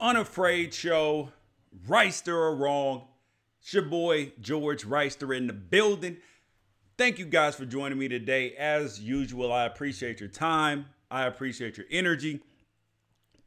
Unafraid Show, Wrighster or Wrong. It's your boy, George Wrighster in the building. Thank you guys for joining me today. As usual, I appreciate your time. I appreciate your energy.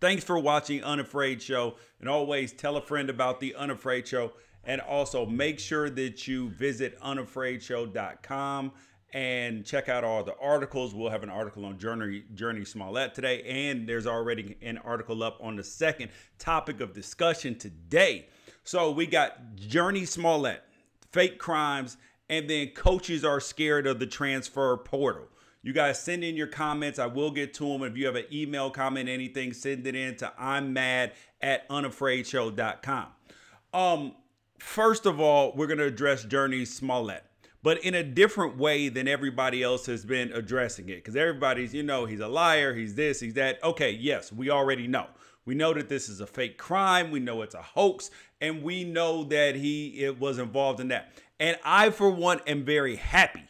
Thanks for watching Unafraid Show. And always tell a friend about the Unafraid Show. And also make sure that you visit unafraidshow.com and check out all the articles. We'll have an article on Jussie Smollett today. And there's already an article up on the second topic of discussion today. So we got Jussie Smollett, fake crimes, and then coaches are scared of the transfer portal. You guys send in your comments. I will get to them. If you have an email comment, anything, send it in to immad@unafraidshow.com. First of all, we're going to address Jussie Smollett, but in a different way than everybody else has been addressing it. Because everybody's, he's a liar, he's this, he's that. Okay, yes, we already know. We know that this is a fake crime. We know it's a hoax. And we know that he was involved in that. And I, for one, am very happy.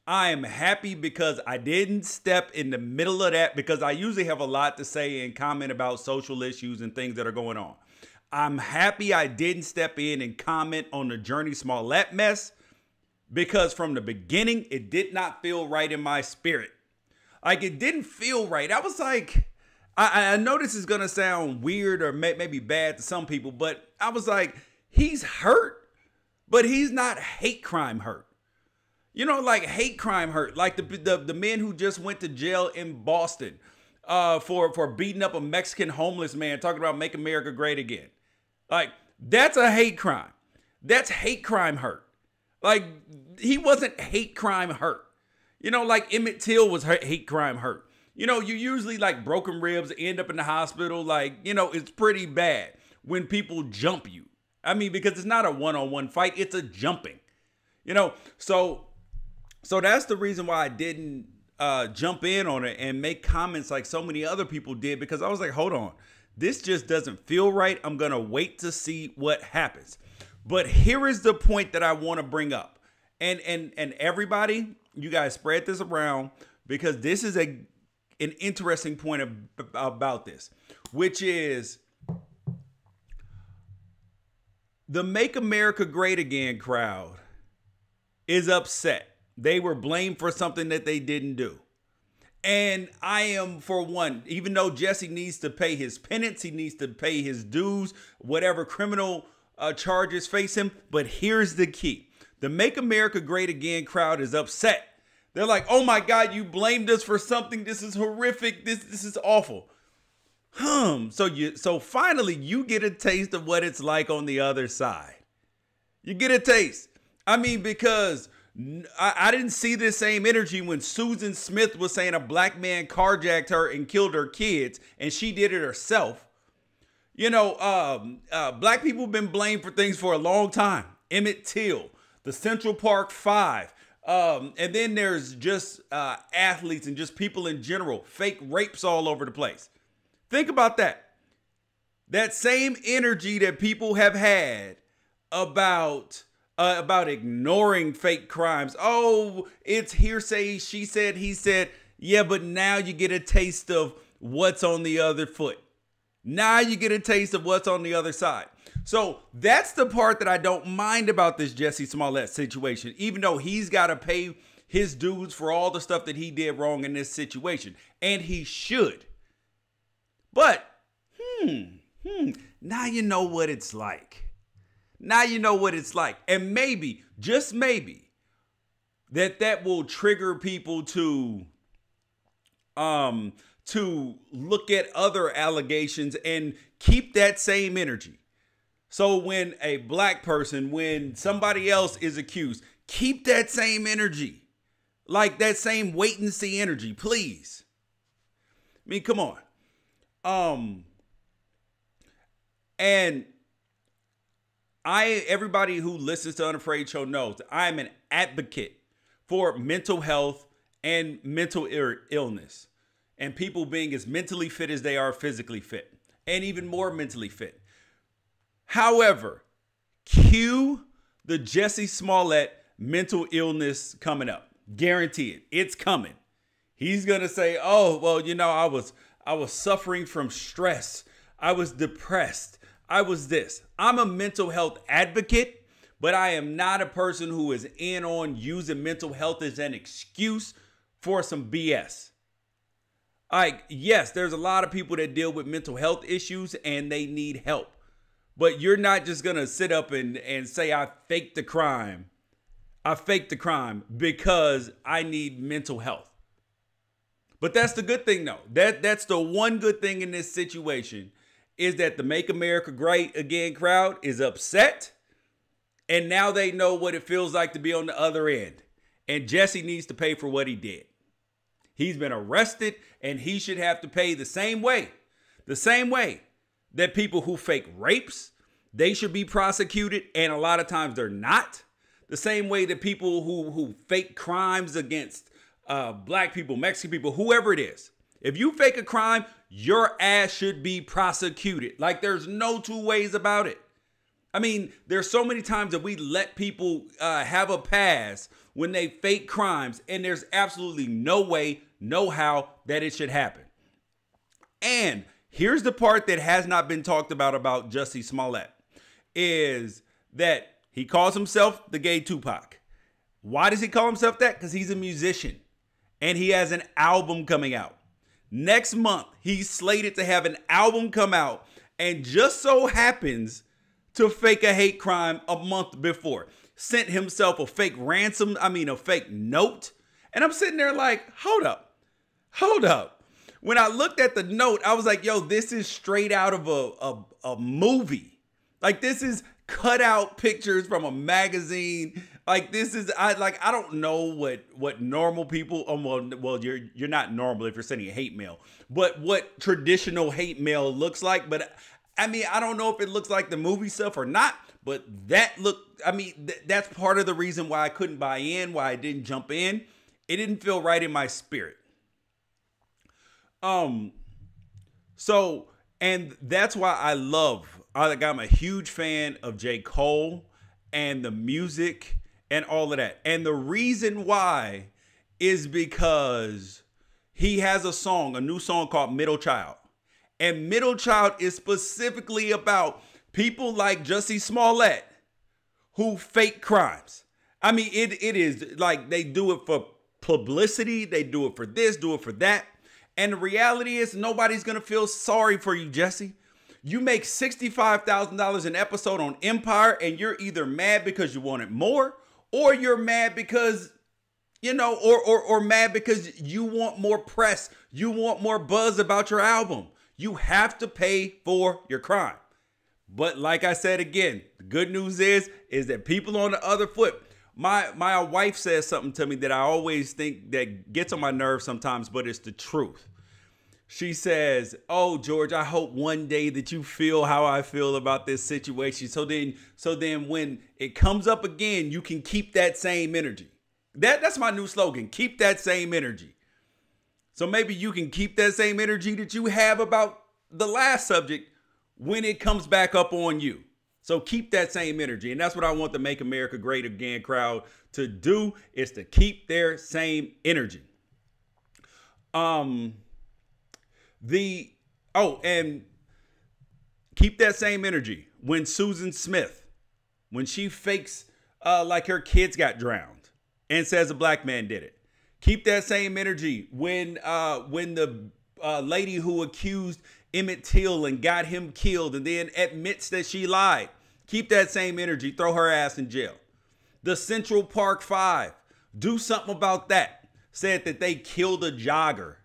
I am happy because I didn't step in the middle of that, because I usually have a lot to say and comment about social issues and things that are going on. I'm happy I didn't step in and comment on the Jussie Smollett mess, because from the beginning, it did not feel right in my spirit. Like, it didn't feel right. I was like, I know this is going to sound weird or maybe bad to some people, but I was like, he's hurt, but he's not hate crime hurt. Like hate crime hurt, like the men who just went to jail in Boston for beating up a Mexican homeless man, talking about make America great again. Like, that's a hate crime. That's hate crime hurt. Like, he wasn't hate crime hurt. Like Emmett Till was hate crime hurt. You usually like broken ribs, end up in the hospital. Like, it's pretty bad when people jump you. I mean, because it's not a one-on-one fight, it's a jumping. So that's the reason why I didn't jump in on it and make comments like so many other people did, because I was like, hold on, this just doesn't feel right. I'm going to wait to see what happens. But here is the point that I want to bring up. And everybody, you guys spread this around, because this is an interesting point about this, which is the Make America Great Again crowd is upset. They were blamed for something that they didn't do. And I am, for one, even though Jussie needs to pay his penance, he needs to pay his dues, whatever criminal charges face him. But here's the key. The Make America Great Again crowd is upset. They're like, oh my God, you blamed us for something. This is horrific. This is awful. So finally you get a taste of what it's like on the other side. You get a taste. I mean, because I didn't see this same energy when Susan Smith was saying a black man carjacked her and killed her kids, and she did it herself. Black people have been blamed for things for a long time. Emmett Till, the Central Park Five. And then there's just athletes and just people in general, fake rapes all over the place. Think about that. That same energy that people have had about ignoring fake crimes. Oh, it's hearsay. She said, he said. Yeah, but now you get a taste of what's on the other foot. Now you get a taste of what's on the other side. So that's the part that I don't mind about this Jussie Smollett situation, even though he's got to pay his dues for all the stuff that he did wrong in this situation. And he should. But, now you know what it's like. Now you know what it's like. And maybe, just maybe, that will trigger people to look at other allegations and keep that same energy. So when a black person, when somebody else is accused, keep that same energy. Like that same wait and see energy, please. I mean, come on. And everybody who listens to Unafraid Show knows that I am an advocate for mental health and mental illness, and people being as mentally fit as they are physically fit, and even more mentally fit. However, cue the Jussie Smollett mental illness coming up. Guarantee it. It's coming. He's going to say, oh, well, I was suffering from stress. I was depressed. I was this. I'm a mental health advocate, but I am not a person who is in on using mental health as an excuse for some BS. Like, yes, there's a lot of people that deal with mental health issues and they need help. But you're not just going to sit up and say, I faked the crime. I faked the crime because I need mental health. But that's the good thing, though. That's the one good thing in this situation is that the Make America Great Again crowd is upset. And now they know what it feels like to be on the other end. And Jussie needs to pay for what he did. He's been arrested and he should have to pay the same way. The same way that people who fake rapes, they should be prosecuted. And a lot of times they're not. The same way that people who fake crimes against black people, Mexican people, whoever it is. If you fake a crime, your ass should be prosecuted. Like there's no two ways about it. I mean, there's so many times that we let people have a pass when they fake crimes, and there's absolutely no way, no how that it should happen. And here's the part that has not been talked about Jussie Smollett, is that he calls himself the gay Tupac. Why does he call himself that? Because he's a musician, and he has an album coming out. Next month, he's slated to have an album come out, and just so happens to fake a hate crime a month before. Sent himself a fake a fake note. And I'm sitting there like, hold up. When I looked at the note, I was like, yo, this is straight out of a movie. Like this is cut out pictures from a magazine. Like this is, I don't know what normal people, well, you're not normal if you're sending a hate mail, but what traditional hate mail looks like. But I mean, I don't know if it looks like the movie stuff or not, but that's part of the reason why I couldn't buy in, why I didn't jump in. It didn't feel right in my spirit. So, and that's why I'm a huge fan of J. Cole and the music and all of that. And the reason why is because he has a new song called Middle Child. And Middle Child is specifically about people like Jussie Smollett who fake crimes. I mean, it is like they do it for publicity. They do it for this, do it for that. And the reality is nobody's going to feel sorry for you, Jussie. You make $65,000 an episode on Empire and you're either mad because you wanted more or you're mad because, or mad because you want more press. You want more buzz about your album. You have to pay for your crime. But like I said again, the good news is that people on the other foot, my wife says something to me that I always think that gets on my nerves sometimes, but it's the truth. She says, oh, George, I hope one day that you feel how I feel about this situation. So then when it comes up again, you can keep that same energy. That's my new slogan. Keep that same energy. So maybe you can keep that same energy that you have about the last subject when it comes back up on you. So keep that same energy. And that's what I want the Make America Great Again crowd to do, is to keep their same energy. And keep that same energy when Susan Smith, when she fakes like her kids got drowned and says a black man did it. Keep that same energy when the lady who accused Emmett Till and got him killed and then admits that she lied. Keep that same energy. Throw her ass in jail. The Central Park Five. Do something about that. Said that they killed a jogger.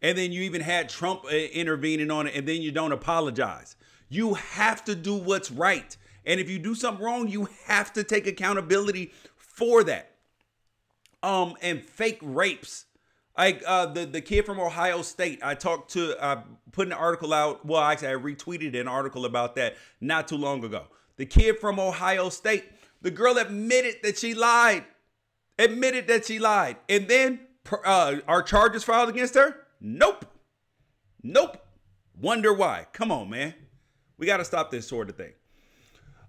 And then you even had Trump intervening on it, and then you don't apologize. You have to do what's right. And if you do something wrong, you have to take accountability for that. And fake rapes. Like the kid from Ohio State, I put an article out. Well, actually, I retweeted an article about that not too long ago. The kid from Ohio State, the girl admitted that she lied. And then are charges filed against her? Nope. Wonder why. Come on, man. We got to stop this sort of thing.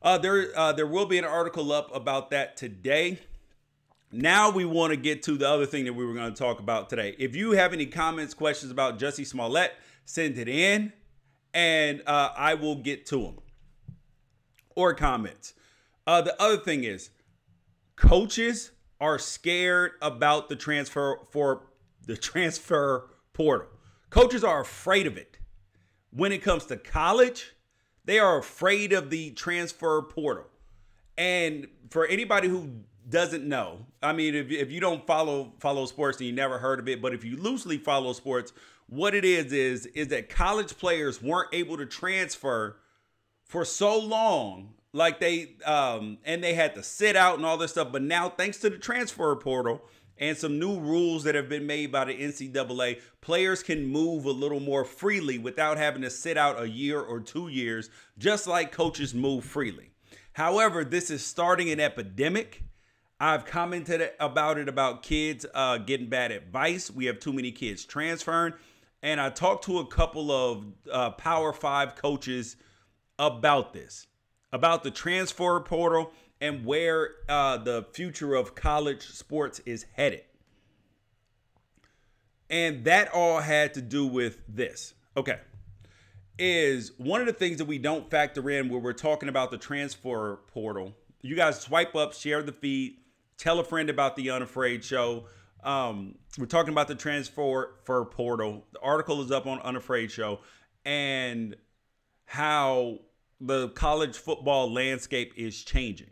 There will be an article up about that today. Now we want to get to the other thing that we were going to talk about today. If you have any comments, questions about Jussie Smollett, send it in and I will get to them or comments. The other thing is, coaches are scared about the transfer portal. Coaches are afraid of it. When it comes to college, they are afraid of the transfer portal. And for anybody who doesn't know, I mean, if you don't follow sports and you never heard of it, but if you loosely follow sports, what it is that college players weren't able to transfer for so long, like and they had to sit out and all this stuff. But now, thanks to the transfer portal and some new rules that have been made by the NCAA, players can move a little more freely without having to sit out a year or 2 years, just like coaches move freely. However, this is starting an epidemic. I've commented about kids getting bad advice. We have too many kids transferring. And I talked to a couple of Power 5 coaches about this, about the transfer portal and where the future of college sports is headed. And that all had to do with this. Okay. Is one of the things that we don't factor in when we're talking about the transfer portal. You guys swipe up, share the feed, tell a friend about the Unafraid Show. We're talking about the transfer portal. The article is up on Unafraid Show and how the college football landscape is changing.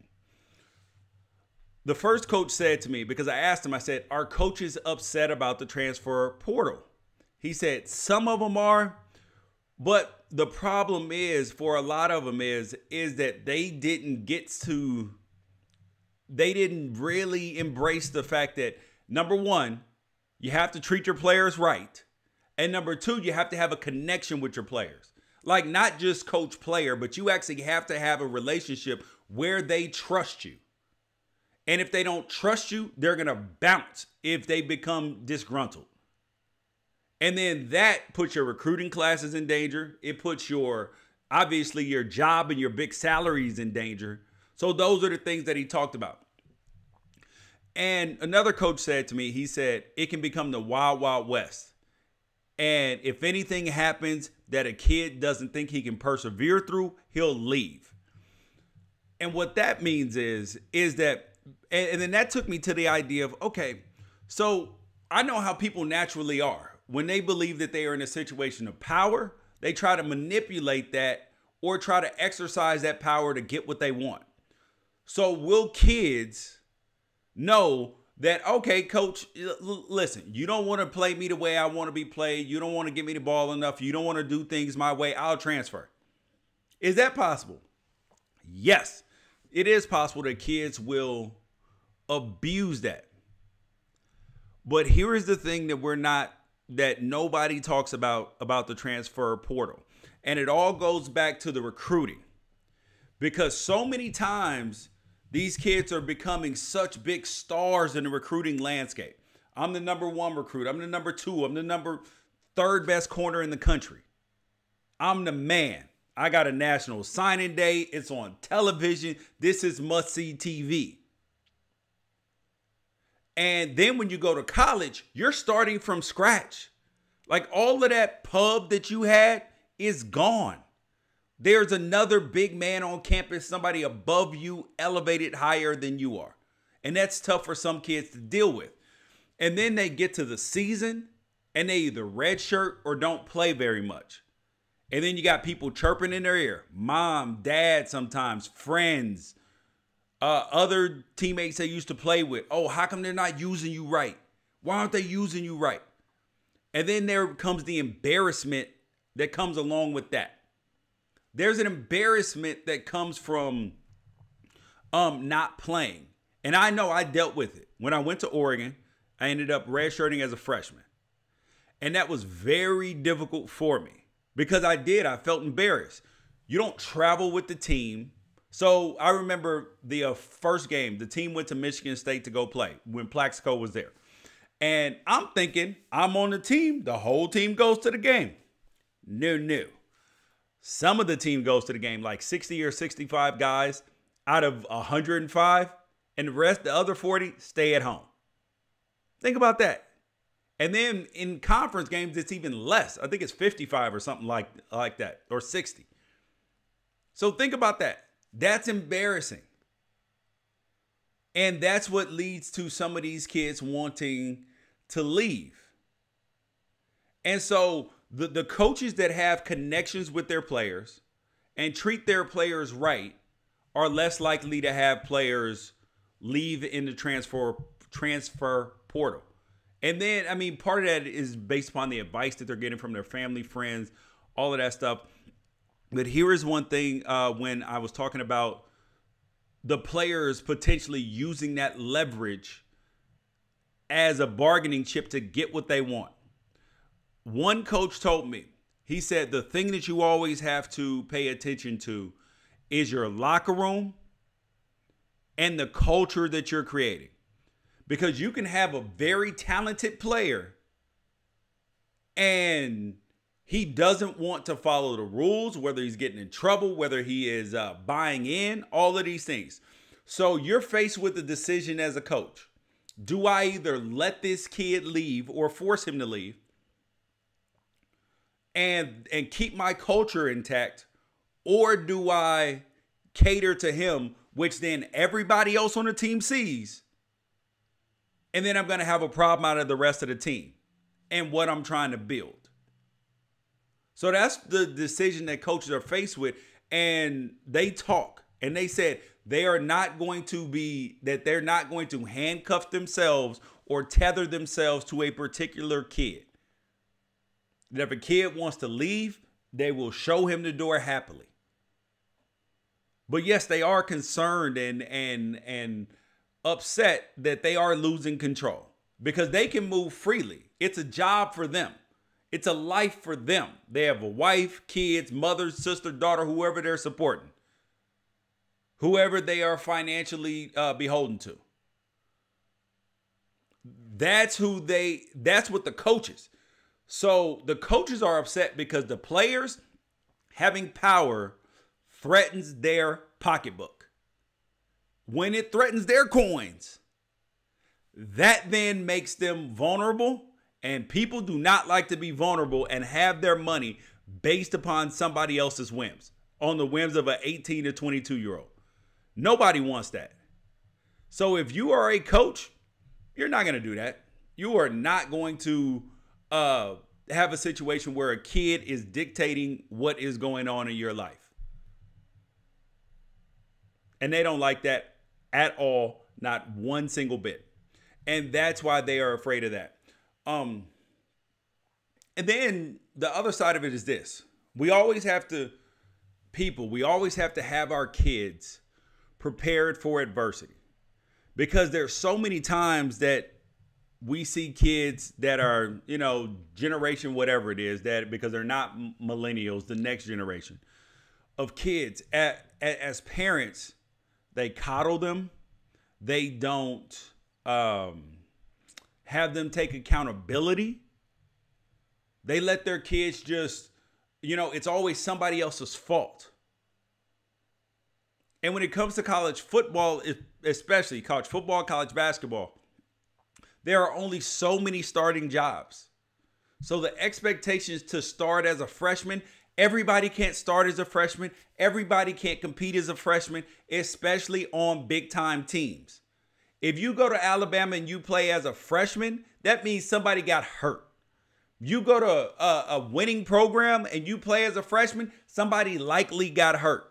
The first coach said to me, because I asked him, I said, are coaches upset about the transfer portal? He said, some of them are, but the problem is for a lot of them is that they didn't really embrace the fact that, number one, you have to treat your players right. And number two, you have to have a connection with your players. Like not just coach player, but you actually have to have a relationship where they trust you. And if they don't trust you, they're going to bounce if they become disgruntled. And then that puts your recruiting classes in danger. It puts obviously your job and your big salaries in danger. So those are the things that he talked about. And another coach said to me, he said, it can become the wild, wild west. And if anything happens that a kid doesn't think he can persevere through, he'll leave. And what that means is that, and then that took me to the idea of, okay, so I know how people naturally are. When they believe that they are in a situation of power, they try to manipulate that or try to exercise that power to get what they want. So will kids know that, okay, coach, listen, you don't want to play me the way I want to be played. You don't want to give me the ball enough. You don't want to do things my way. I'll transfer. Is that possible? Yes, it is possible that kids will abuse that. But here is the thing that nobody talks about the transfer portal. And it all goes back to the recruiting. Because so many times these kids are becoming such big stars in the recruiting landscape. I'm the number 1 recruit. I'm the number 2. I'm the third best corner in the country. I'm the man. I got a national signing day. It's on television. This is must-see TV. And then when you go to college, you're starting from scratch. Like all of that pub that you had is gone. There's another big man on campus, somebody above you, elevated higher than you are. And that's tough for some kids to deal with. And then they get to the season and they either redshirt or don't play very much. And then you got people chirping in their ear. Mom, dad, sometimes friends, other teammates they used to play with. Oh, how come they're not using you right? Why aren't they using you right? And then there comes the embarrassment that comes along with that. There's an embarrassment that comes from not playing. And I know I dealt with it. When I went to Oregon, I ended up redshirting as a freshman. And that was very difficult for me because I felt embarrassed. You don't travel with the team. So I remember the first game, the team went to Michigan State to go play when Plaxico was there. And I'm thinking I'm on the team. The whole team goes to the game. No. Some of the team goes to the game, like 60 or 65 guys out of 105, and the other 40, stay at home. Think about that. And then in conference games, it's even less. I think it's 55 or something like that, or 60. So think about that. That's embarrassing. And that's what leads to some of these kids wanting to leave. And so the coaches that have connections with their players and treat their players right are less likely to have players leave in the transfer portal. And then, I mean, part of that is based upon the advice that they're getting from their family, friends, all of that stuff. But here is one thing when I was talking about the players potentially using that leverage as a bargaining chip to get what they want. One coach told me, he said, the thing that you always have to pay attention to is your locker room and the culture that you're creating. Because you can have a very talented player and he doesn't want to follow the rules, whether he's getting in trouble, whether he is buying in, all of these things. So you're faced with a decision as a coach. Do I either let this kid leave or force him to leave and keep my culture intact, or do I cater to him, which then everybody else on the team sees, and then I'm going to have a problem out of the rest of the team and what I'm trying to build? So that's the decision that coaches are faced with. And they talk and they said they're not going to handcuff themselves or tether themselves to a particular kid. That if a kid wants to leave, they will show him the door happily. But yes, they are concerned and upset that they are losing control because they can move freely. It's a job for them. It's a life for them. They have a wife, kids, mother, sister, daughter, whoever they're supporting, whoever they are financially beholden to. That's what the coaches. So the coaches are upset because the players having power threatens their pocketbook. When it threatens their coins, that then makes them vulnerable. And people do not like to be vulnerable and have their money based upon somebody else's whims, on the whims of an 18 to 22-year-old. Nobody wants that. So if you are a coach, you're not going to do that. You are not going to have a situation where a kid is dictating what is going on in your life. And they don't like that at all, not one single bit. And that's why they are afraid of that. And then the other side of it is this. We always have to have our kids prepared for adversity, because there's so many times that we see kids that are, generation, whatever it is, that because they're not millennials, the next generation of kids, as parents, they coddle them. They don't, have them take accountability. They let their kids just, it's always somebody else's fault. And when it comes to college football, especially college football, college basketball, there are only so many starting jobs. So the expectations to start as a freshman, everybody can't start as a freshman. Everybody can't compete as a freshman, especially on big time teams. If you go to Alabama and you play as a freshman, that means somebody got hurt. You go to a winning program and you play as a freshman, somebody likely got hurt.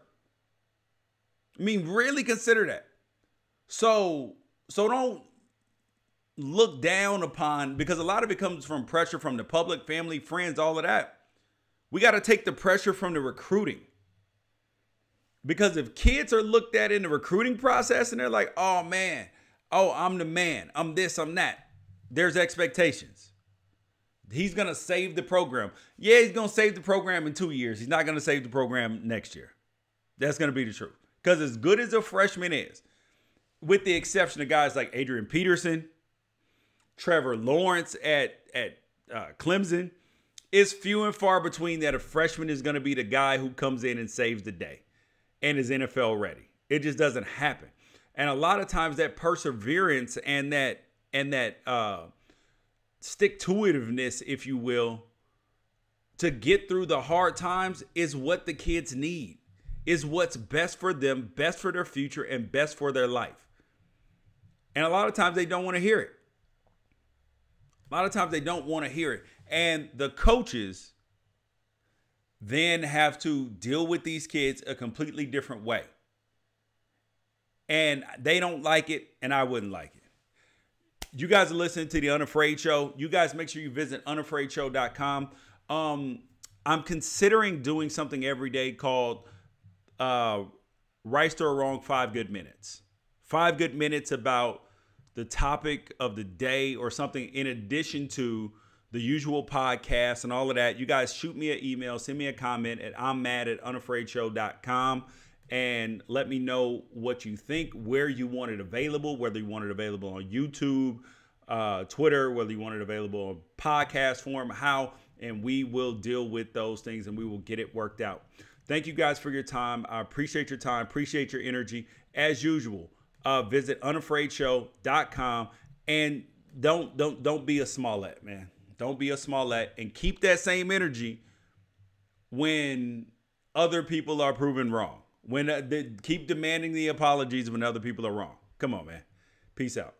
I mean, really consider that. So don't look down upon, because a lot of it comes from pressure from the public, family, friends, all of that. We got to take the pressure from the recruiting. Because if kids are looked at in the recruiting process and they're like, oh man, I'm the man, I'm this, I'm that, there's expectations. He's going to save the program. Yeah, he's going to save the program in 2 years. He's not going to save the program next year. That's going to be the truth. Because as good as a freshman is, with the exception of guys like Adrian Peterson, Trevor Lawrence at Clemson, it's few and far between that a freshman is going to be the guy who comes in and saves the day and is NFL ready. It just doesn't happen. And a lot of times that perseverance and that stick-to-itiveness, if you will, to get through the hard times is what the kids need, is what's best for them, best for their future, and best for their life. And a lot of times they don't want to hear it. A lot of times they don't want to hear it. And the coaches then have to deal with these kids a completely different way. And they don't like it, and I wouldn't like it. You guys are listening to The Unafraid Show. You guys make sure you visit unafraidshow.com. I'm considering doing something every day called Wrighster or Wrong 5 Good Minutes. 5 good minutes about the topic of the day or something in addition to the usual podcast and all of that. You guys shoot me an email, send me a comment at immad@unafraidshow.com and let me know what you think, where you want it available, whether you want it available on YouTube, Twitter, whether you want it available on podcast form, how, and we will deal with those things and we will get it worked out. Thank you guys for your time. I appreciate your time, appreciate your energy. As usual, visit unafraidshow.com and don't be a Smollett, man. Don't be a Smollett, and keep that same energy when other people are proven wrong. When keep demanding the apologies when other people are wrong. Come on, man. Peace out.